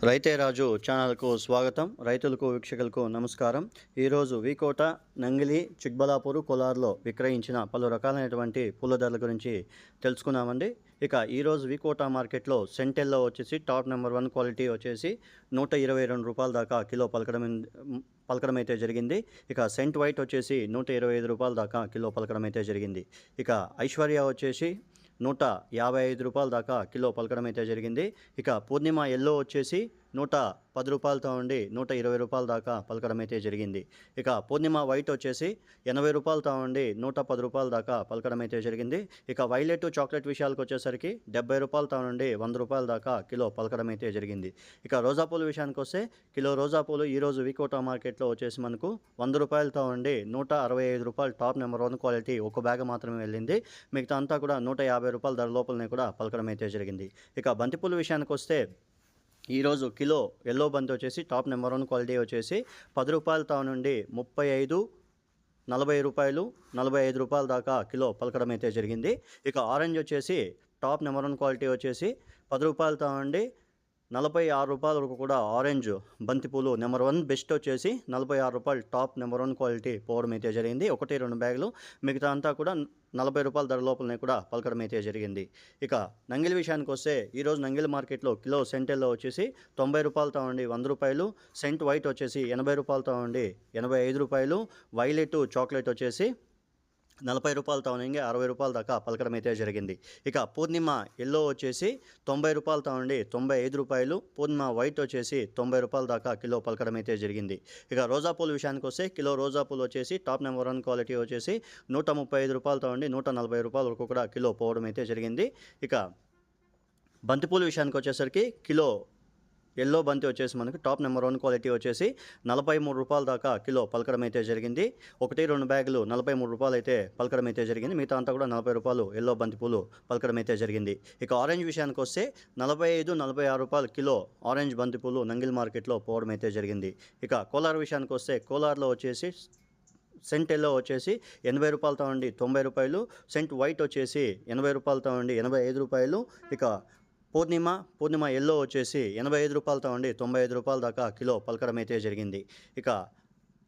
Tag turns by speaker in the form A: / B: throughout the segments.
A: రైతే రాజు ఛానల్కు స్వాగతం. రైతులకు వీక్షకులకు నమస్కారం. ఈరోజు వీకోట, నంగిలి, చిక్బలాపూర్, కోలార్లో విక్రయించిన పలు రకాలైనటువంటి పూల ధరల గురించి తెలుసుకున్నామండి. ఇక ఈరోజు వీకోట మార్కెట్లో సెంటెల్లో వచ్చేసి టాప్ నెంబర్ 1 క్వాలిటీ వచ్చేసి ₹122 దాకా కిలో పలకడం అయితే జరిగింది. ఇక సెంట్ వైట్ వచ్చేసి ₹125 దాకా కిలో పలకడం అయితే జరిగింది. ఇక ఐశ్వర్య వచ్చేసి ₹155 దాకా కిలో పలకడం అయితే జరిగింది. ఇక పూర్ణిమ ఎల్లో వచ్చేసి ₹110 ఉండి ₹120 దాకా పలకడం అయితే జరిగింది. ఇక పూర్ణిమ వైట్ వచ్చేసి ₹80 ఉండి ₹110 దాకా పలకడం అయితే జరిగింది. ఇక వైలెట్ చాక్లెట్ విషయాలకు వచ్చేసరికి ₹70 నుండి ₹100 దాకా కిలో పలకడం అయితే జరిగింది. ఇక రోజా పూల విషయానికి వస్తే కిలో రోజా పూలు ఈరోజు వీకోట మార్కెట్లో వచ్చేసి మనకు ₹100 ఉండి ₹165 టాప్ నెంబర్ 1 క్వాలిటీ ఒక బ్యాగ్ మాత్రమే వెళ్ళింది. మిగతా అంతా కూడా ₹150 ధర లోపలనే కూడా పలకడం అయితే జరిగింది. ఇక బంతిపూల విషయానికి వస్తే ఈరోజు కిలో ఎల్లో బంతి వచ్చేసి టాప్ నెంబర్ 1 క్వాలిటీ వచ్చేసి ₹10 నుండి ₹35, ₹40, ₹45 దాకా కిలో పలకడం అయితే జరిగింది. ఇక ఆరెంజ్ వచ్చేసి టాప్ నెంబర్ 1 క్వాలిటీ వచ్చేసి ₹10 నుండి ₹46 వరకు కూడా ఆరెంజ్ బంతిపూలు నెంబర్ 1 బెస్ట్ వచ్చేసి ₹46 టాప్ నెంబర్ 1 క్వాలిటీ పోవడం అయితే జరిగింది. 1-2 బ్యాగులు, మిగతా అంతా కూడా ₹40 ధర లోపలనే కూడా పలకడం అయితే జరిగింది. ఇక నంగిలి విషయానికి వస్తే ఈరోజు నంగిలి మార్కెట్లో కిలో సెంటెల్లో వచ్చేసి ₹90 నుండి ₹100, సెంట్ వైట్ వచ్చేసి ₹80 నుండి ₹85, వైలెట్ చాక్లెట్ వచ్చేసి ₹40 నుండి ₹60 దాకా పలకడం అయితే జరిగింది. ఇక పూర్ణిమ ఎల్లో వచ్చేసి ₹90 నుండి ₹95, పూర్ణిమ వైట్ వచ్చేసి ₹90 దాకా కిలో పలకడం అయితే జరిగింది. ఇక రోజా పూల విషయానికి వస్తే కిలో రోజా పూలు వచ్చేసి టాప్ నెంబర్ 1 క్వాలిటీ వచ్చేసి ₹135 నుండి ₹140 వరకు కూడా కిలో పోవడం అయితే జరిగింది. ఇక బంతిపూల విషయానికి వచ్చేసరికి కిలో ఎల్లో బంతి వచ్చేసి మనకు టాప్ నెంబర్ 1 క్వాలిటీ వచ్చేసి ₹43 దాకా కిలో పలకడం అయితే జరిగింది. 1-2 బ్యాగులు ₹43 అయితే పలకడం అయితే జరిగింది. మిగతా అంతా కూడా ₹40 ఎల్లో బంతిపూలు పలకడం అయితే జరిగింది. ఇక ఆరెంజ్ విషయానికి వస్తే ₹45-46 కిలో ఆరెంజ్ బంతిపూలు నంగిల్ మార్కెట్లో పోవడం అయితే జరిగింది. ఇక కోలార్ విషయానికి వస్తే కోలార్లో వచ్చేసి సెంట్ ఎల్లో వచ్చేసి ₹80 నుండి ₹90, సెంట్ వైట్ వచ్చేసి ₹80 నుండి ₹85. ఇక పూర్ణిమ ఎల్లో వచ్చేసి ₹85 నుండి ₹95 దాకా కిలో పలకడం అయితే జరిగింది. ఇక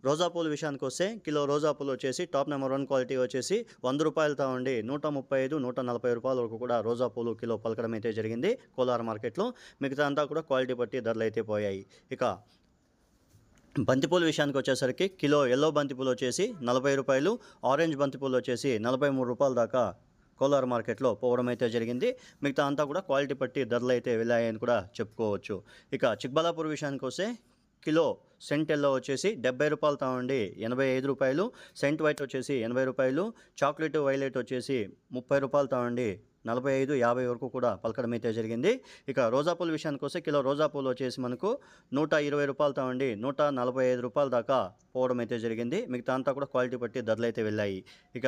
A: రోజా పూల విషయానికి వస్తే కిలో రోజా పూలు వచ్చేసి టాప్ నెంబర్ 1 క్వాలిటీ వచ్చేసి ₹100 నుండి ₹135, ₹140 వరకు కూడా రోజా పూలు కిలో పలకడం అయితే జరిగింది కోలార్ మార్కెట్లో. మిగతా అంతా కూడా క్వాలిటీ బట్టి ధరలు అయితే పోయాయి. ఇక బంతిపూల విషయానికి వచ్చేసరికి కిలో ఎల్లో బంతిపూలు వచ్చేసి ₹40, ఆరెంజ్ బంతిపూలు వచ్చేసి ₹43 దాకా కోలార్ మార్కెట్లో పోవడం అయితే జరిగింది. మిగతా అంతా కూడా క్వాలిటీ బట్టి ధరలు అయితే వెళ్ళాయని కూడా చెప్పుకోవచ్చు. ఇక చిక్బలాపూర్ విషయానికి వస్తే కిలో సెంట్ ఎల్లో వచ్చేసి ₹70 నుండి ₹85, సెంట్ వైట్ వచ్చేసి ₹80, చాక్లెట్ వైలెట్ వచ్చేసి ₹30 నుండి ₹45, ₹50 వరకు కూడా పలకడం అయితే జరిగింది. ఇక రోజా పూల విషయానికి వస్తే కిలో రోజా పూలు వచ్చేసి మనకు ₹120 నుండి ₹145 దాకా పోవడం అయితే జరిగింది. మిగతా అంతా కూడా క్వాలిటీ బట్టి ధరలు అయితే వెళ్ళాయి. ఇక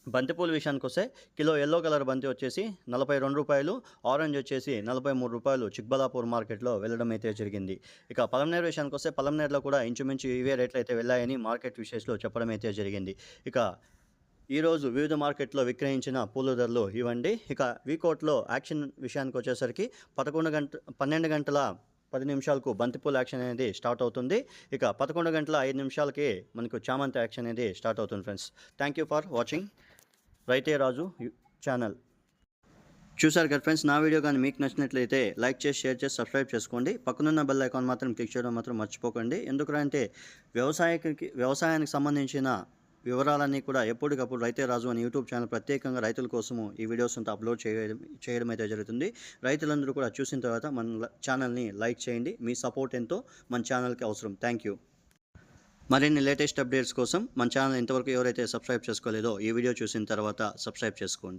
A: బంతిపూల విషయానికి వస్తే కిలో ఎల్లో కలర్ బంతి వచ్చేసి ₹42, ఆరెంజ్ వచ్చేసి ₹43 చిక్బలాపూర్ మార్కెట్లో వెళ్ళడం అయితే జరిగింది. ఇక పలంనేరు విషయానికి వస్తే పలంనేరులో కూడా ఇంచుమించు ఇవే రేట్లు అయితే వెళ్ళాయని మార్కెట్ విశేషాలు చెప్పడం అయితే జరిగింది. ఇక ఈరోజు వివిధ మార్కెట్లో విక్రయించిన పూల ధరలు ఇవ్వండి. ఇక వీకోట్లో యాక్షన్ విషయానికి వచ్చేసరికి 12 గంటల 10 నిమిషాలకు బంతిపూల యాక్షన్ అనేది స్టార్ట్ అవుతుంది. ఇక 11 గంటల 5 నిమిషాలకి మనకు చామంతి యాక్షన్ అనేది స్టార్ట్ అవుతుంది. Friends, thank you for watching రైతే రాజు ఛానల్. చూసారు కదా ఫ్రెండ్స్, నా వీడియో కానీ మీకు నచ్చినట్లయితే లైక్ చేసి, షేర్ చేసి, సబ్స్క్రైబ్ చేసుకోండి. పక్కనున్న బెల్ ఐకాన్ మాత్రం క్లిక్ చేయడం మాత్రం మర్చిపోకండి. ఎందుకంటే వ్యవసాయానికి సంబంధించిన వివరాలన్నీ కూడా ఎప్పటికప్పుడు రైతే రాజు అని యూట్యూబ్ ఛానల్ ప్రత్యేకంగా రైతుల కోసము ఈ వీడియోస్ అంతా అప్లోడ్ చేయడం అయితే జరుగుతుంది. రైతులందరూ కూడా చూసిన తర్వాత మన ఛానల్ని లైక్ చేయండి. మీ సపోర్ట్ ఎంతో మన ఛానల్కి అవసరం. Thank you. మరిన్ని లేటెస్ట్ అప్డేట్స్ కోసం మన ఛానల్ ఇంతవరకు ఎవరైతే సబ్స్క్రైబ్ చేసుకోలేదో ఈ వీడియో చూసిన తర్వాత సబ్స్క్రైబ్ చేసుకోండి.